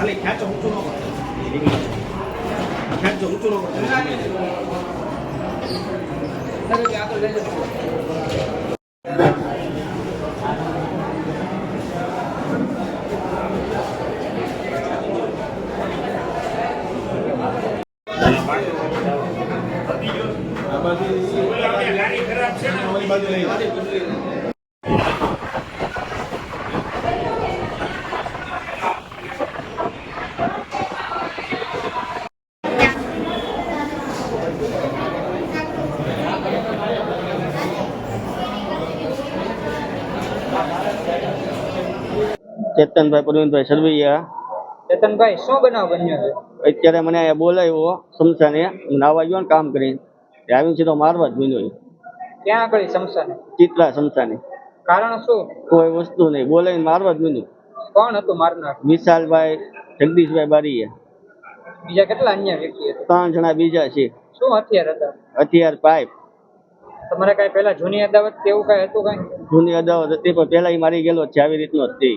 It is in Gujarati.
ખાલી ખેંચો ઊંચું ન કરતો, ખેંચો ઊંચું ન કરતો. આગળ લઈ જતો. ચેતનભાઈ પ્રવીણભાઈ સરવૈયા. ચેતનભાઈ શું બનાવ બન્યો છે? અત્યારે મને અહીંયા બોલાવ્યો સમસાને, નાવા ગયો ને કામ કરીને આવીને સીધો મારવા જ મીનો. ક્યાં આગળ સમસાને? ચિત્રા સમસાને. કારણ શું? કોઈ વસ્તુ નહીં, બોલાવીને મારવા જ મીનું. કોણ હતું મારનાર? વિશાલભાઈ, જગદીશભાઈ બારીયા. બીજા કેટલા અન્ય વ્યક્તિ હતા? 3 જણા બીજા છે. શું હથિયાર હતા? હથિયાર પાઇપ. તમારે કઈ પેલા જૂની અદાવત કે એવું કઈ હતું? કઈ જૂની અદાવત હતી પણ પેલા મારી ગયેલો છે, આવી રીતનો જ તે.